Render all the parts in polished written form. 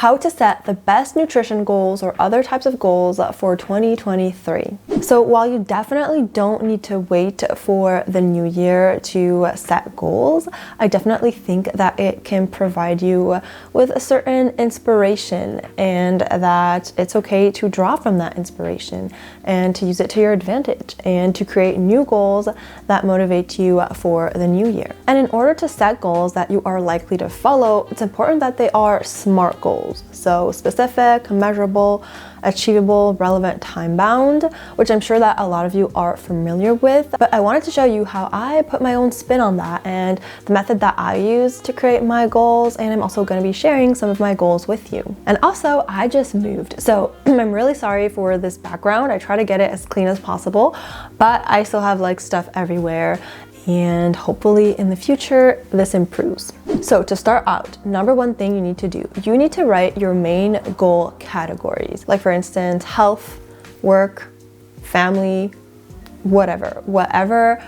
how to set the best nutrition goals or other types of goals for 2023. So while you definitely don't need to wait for the new year to set goals, I definitely think that it can provide you with a certain inspiration, and that it's okay to draw from that inspiration and to use it to your advantage and to create new goals that motivate you for the new year. And in order to set goals that you are likely to follow, it's important that they are SMART goals. So specific, measurable, achievable, relevant, time-bound, which I'm sure that a lot of you are familiar with. But I wanted to show you how I put my own spin on that and the method that I use to create my goals, and I'm also going to be sharing some of my goals with you. And also, I just moved, so I'm really sorry for this background. I try to get it as clean as possible, but I still have like stuff everywhere, and hopefully in the future this improves. So to start out, number one thing you need to do, you need to write your main goal categories. Like for instance, health, work, family, whatever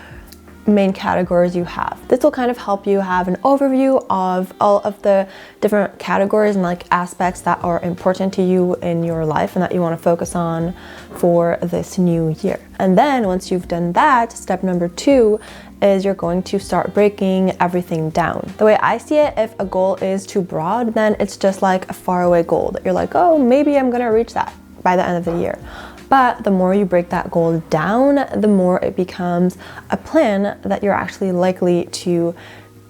main categories you have. This will kind of help you have an overview of all of the different categories and like aspects that are important to you in your life and that you want to focus on for this new year. And then once you've done that, step number 2 is you're going to start breaking everything down. The way I see it, if a goal is too broad, then it's just like a faraway goal that you're like, oh, maybe I'm gonna reach that by the end of the year. But the more you break that goal down, the more it becomes a plan that you're actually likely to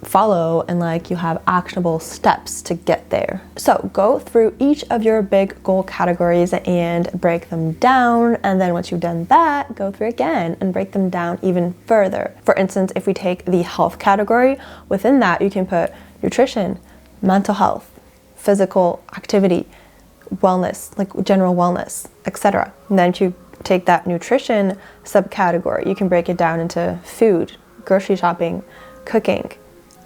follow, and like you have actionable steps to get there. So go through each of your big goal categories and break them down. And then once you've done that, go through again and break them down even further. For instance, if we take the health category, within that you can put nutrition, mental health, physical activity, wellness, like general wellness, etc. And then if you take that nutrition subcategory, you can break it down into food, grocery shopping, cooking,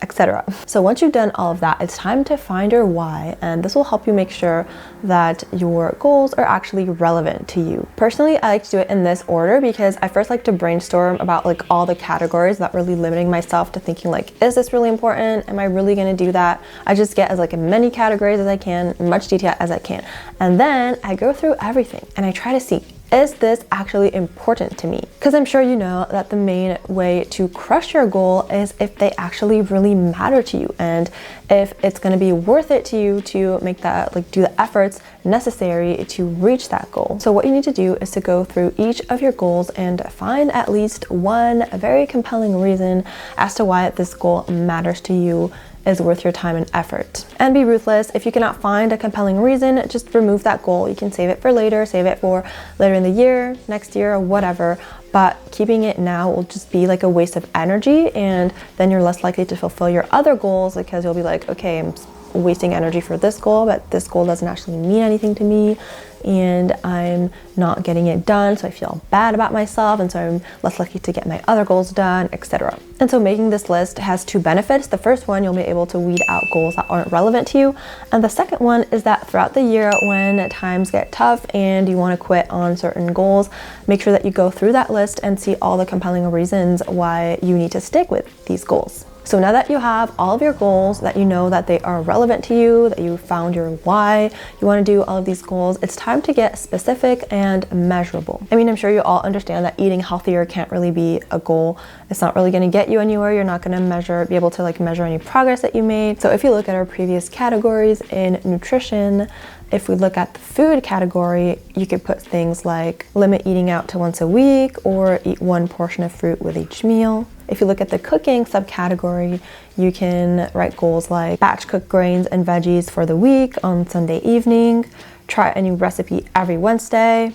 etc. So once you've done all of that, it's time to find your why, and this will help you make sure that your goals are actually relevant to you. Personally, I like to do it in this order because I first like to brainstorm about like all the categories without really limiting myself to thinking like, is this really important? Am I really gonna do that? I just get as like many categories as I can, much detail as I can. And then I go through everything and I try to see, is this actually important to me? Because I'm sure you know that the main way to crush your goal is if they actually really matter to you, and if it's going to be worth it to you to make that, like do the efforts necessary to reach that goal. So what you need to do is to go through each of your goals and find at least one very compelling reason as to why this goal matters to you, is worth your time and effort. And be ruthless. If you cannot find a compelling reason, just remove that goal. You can save it for later, save it for later in the year, next year, or whatever. But keeping it now will just be like a waste of energy, and then you're less likely to fulfill your other goals because you'll be like, okay, I'm wasting energy for this goal, but this goal doesn't actually mean anything to me, and I'm not getting it done, so I feel bad about myself, and so I'm less likely to get my other goals done, etc. And so making this list has 2 benefits. The first one, you'll be able to weed out goals that aren't relevant to you, and the second one is that throughout the year when times get tough and you want to quit on certain goals, make sure that you go through that list and see all the compelling reasons why you need to stick with these goals. So now that you have all of your goals, that you know that they are relevant to you, that you found your why you want to do all of these goals, it's time to get specific and measurable. I mean, I'm sure you all understand that eating healthier can't really be a goal. It's not really going to get you anywhere. You're not going to be able to like measure any progress that you made. So if you look at our previous categories in nutrition, if we look at the food category, you could put things like limit eating out to once a week or eat 1 portion of fruit with each meal. If you look at the cooking subcategory, you can write goals like batch cook grains and veggies for the week on Sunday evening, try a new recipe every Wednesday,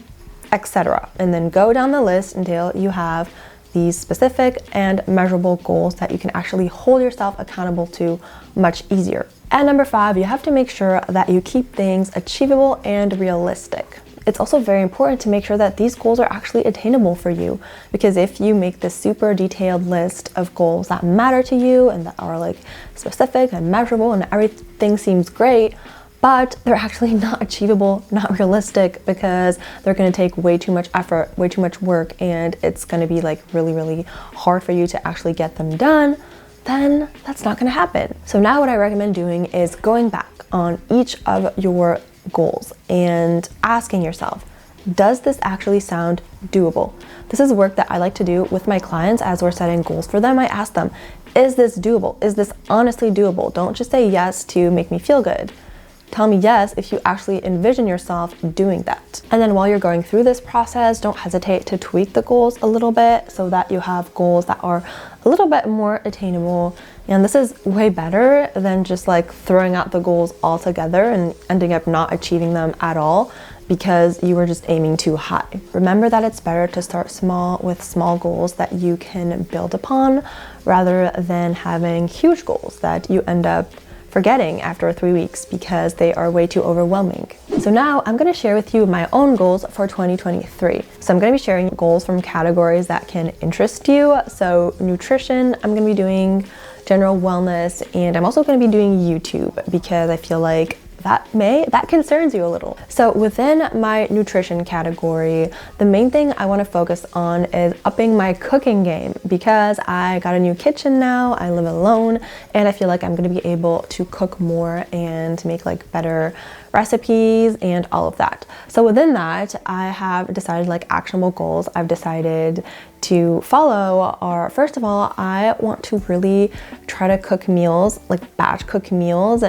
etc. And then go down the list until you have these specific and measurable goals that you can actually hold yourself accountable to much easier. And number 5, you have to make sure that you keep things achievable and realistic. It's also very important to make sure that these goals are actually attainable for you, because if you make this super detailed list of goals that matter to you and that are like specific and measurable and everything seems great, but they're actually not achievable, not realistic, because they're going to take way too much effort, way too much work, and it's going to be like really, really hard for you to actually get them done, then that's not gonna happen. So now what I recommend doing is going back on each of your goals and asking yourself, does this actually sound doable? This is work that I like to do with my clients as we're setting goals for them. I ask them, is this doable? Is this honestly doable? Don't just say yes to make me feel good. Tell me yes if you actually envision yourself doing that. And then while you're going through this process, don't hesitate to tweak the goals a little bit so that you have goals that are a little bit more attainable. And this is way better than just like throwing out the goals altogether and ending up not achieving them at all because you were just aiming too high. Remember that it's better to start small with small goals that you can build upon rather than having huge goals that you end up forgetting after 3 weeks because they are way too overwhelming. So now I'm gonna share with you my own goals for 2023. So I'm gonna be sharing goals from categories that can interest you. So nutrition, I'm gonna be doing general wellness, and I'm also gonna be doing YouTube because I feel like that concerns you a little. So within my nutrition category, the main thing I want to focus on is upping my cooking game because I got a new kitchen now, I live alone, and I feel like I'm going to be able to cook more and make like better recipes and all of that. So within that, I have decided like actionable goals I've decided to follow are, first of all, I want to really try to cook meals, like batch cook meals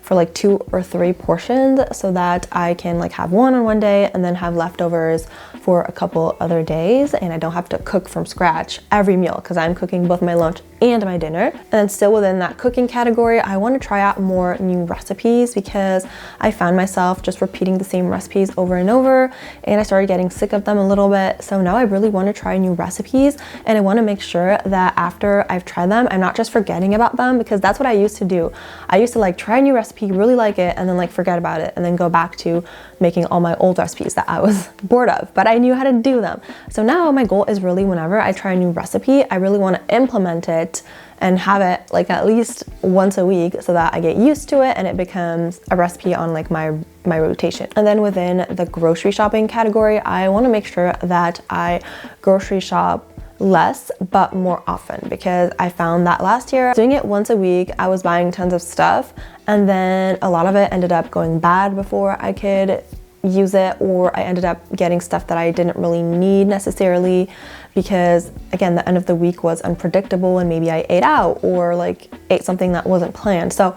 for like 2 or 3 portions so that I can like have one on one day and then have leftovers for a couple other days, and I don't have to cook from scratch every meal because I'm cooking both my lunch and my dinner. And then still within that cooking category, I want to try out more new recipes because I found myself just repeating the same recipes over and over, and I started getting sick of them a little bit. So now I really want to try new recipes, and I want to make sure that after I've tried them, I'm not just forgetting about them, because that's what I used to do. I used to like try a new recipe, really like it, and then like forget about it, and then go back to making all my old recipes that I was bored of, but I knew how to do them. So now my goal is really whenever I try a new recipe, I really want to implement it and have it like at least once a week so that I get used to it and it becomes a recipe on like my rotation. And then within the grocery shopping category, I want to make sure that I grocery shop less but more often, because I found that last year doing it once a week, I was buying tons of stuff and then a lot of it ended up going bad before I could use it, or I ended up getting stuff that I didn't really need necessarily because again, the end of the week was unpredictable and maybe I ate out or like ate something that wasn't planned. So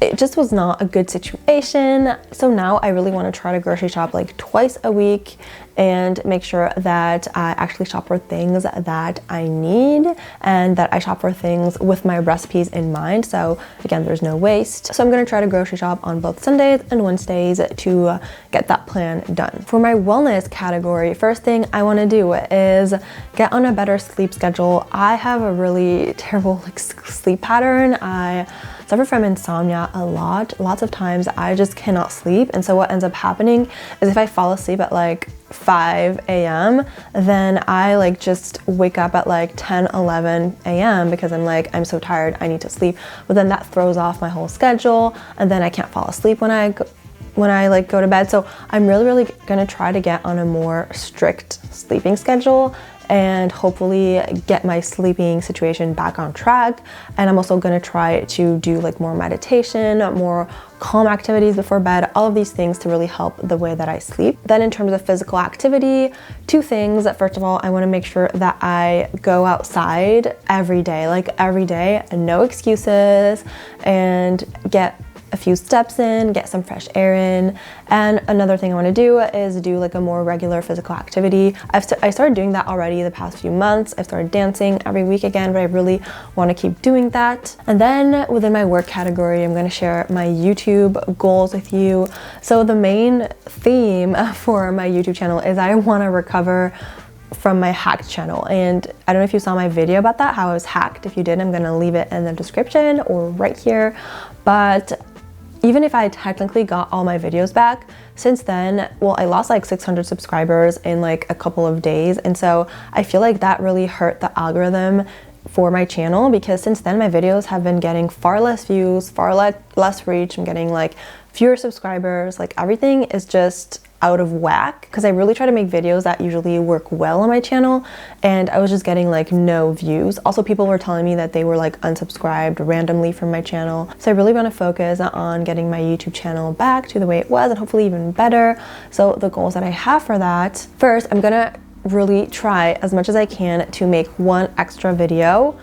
it just was not a good situation. So now I really want to try to grocery shop like twice a week and make sure that I actually shop for things that I need and that I shop for things with my recipes in mind. So again, there's no waste. So I'm going to try to grocery shop on both Sundays and Wednesdays to get that plan done. For my wellness category, first thing I want to do is get on a better sleep schedule. I have a really terrible like sleep pattern. I suffer from insomnia a lot. Lots of times I just cannot sleep. And so what ends up happening is if I fall asleep at like 5 a.m., then I like just wake up at like 10, 11 a.m. because I'm like, I'm so tired, I need to sleep. But then that throws off my whole schedule and then I can't fall asleep when I like go to bed. So I'm really gonna try to get on a more strict sleeping schedule and hopefully get my sleeping situation back on track. And I'm also gonna try to do like more meditation, more calm activities before bed, all of these things to really help the way that I sleep. Then in terms of physical activity, 2 things. First of all, I wanna make sure that I go outside every day, no excuses, and get a few steps in, get some fresh air in. And another thing I want to do is do like a more regular physical activity. I started doing that already the past few months. I've started dancing every week again, but I really want to keep doing that. And then within my work category, I'm going to share my YouTube goals with you. So the main theme for my YouTube channel is I want to recover from my hacked channel. And I don't know if you saw my video about that, how I was hacked. If you did, I'm going to leave it in the description or right here. But even if I technically got all my videos back, since then, well, I lost like 600 subscribers in like a couple of days. And so I feel like that really hurt the algorithm for my channel, because since then my videos have been getting far less views, far less reach. I'm getting like fewer subscribers, like everything is just out of whack because I really try to make videos that usually work well on my channel, and I was just getting like no views. Also, people were telling me that they were like unsubscribed randomly from my channel. So I really want to focus on getting my YouTube channel back to the way it was and hopefully even better. So the goals that I have for that, first, I'm gonna really try as much as I can to make one extra video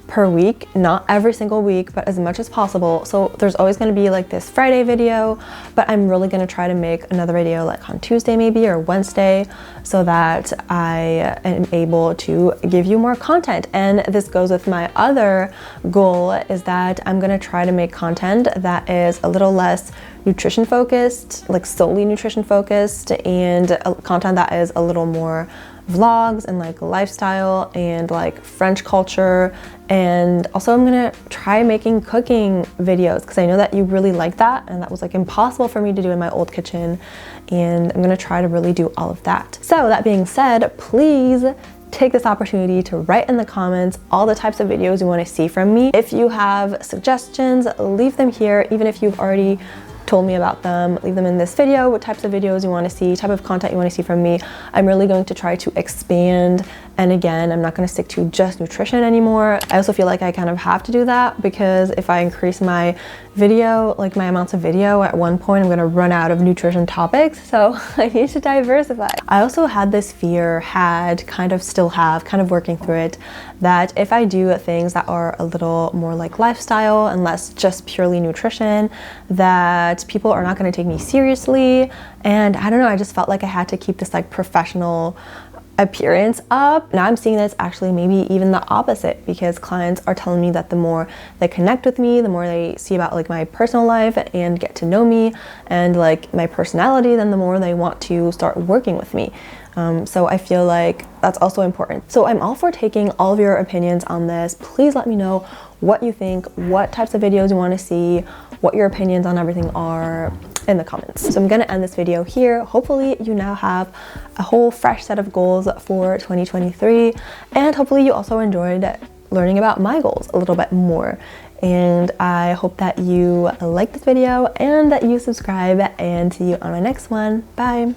per week, not every single week, but as much as possible. So there's always going to be like this Friday video, but I'm really going to try to make another video like on Tuesday maybe or Wednesday, so that I am able to give you more content. And this goes with my other goal, is that I'm going to try to make content that is a little less nutrition focused, like solely nutrition focused, and content that is a little more vlogs and like lifestyle and like French culture. And also I'm gonna try making cooking videos because I know that you really like that, and that was like impossible for me to do in my old kitchen, and I'm gonna try to really do all of that. So that being said, please take this opportunity to write in the comments all the types of videos you want to see from me. If you have suggestions, leave them here. Even if you've already told me about them, leave them in this video, what types of videos you want to see, type of content you want to see from me. I'm really going to try to expand, and again, I'm not going to stick to just nutrition anymore. I also feel like I kind of have to do that, because if I increase my video, like my amounts of video, at one point I'm going to run out of nutrition topics, so I need to diversify. I also had this fear, still have, kind of working through it, that if I do things that are a little more like lifestyle and less just purely nutrition, that people are not going to take me seriously. And I don't know, I just felt like I had to keep this like professional appearance up. Now I'm seeing that it's actually maybe even the opposite, because clients are telling me that the more they connect with me, the more they see about like my personal life and get to know me and like my personality, then the more they want to start working with me. So I feel like that's also important. So I'm all for taking all of your opinions on this. Please let me know what you think, what types of videos you want to see, what your opinions on everything are in the comments. So I'm gonna end this video here. Hopefully you now have a whole fresh set of goals for 2023, and hopefully you also enjoyed learning about my goals a little bit more. And I hope that you like this video and that you subscribe, and see you on my next one. Bye.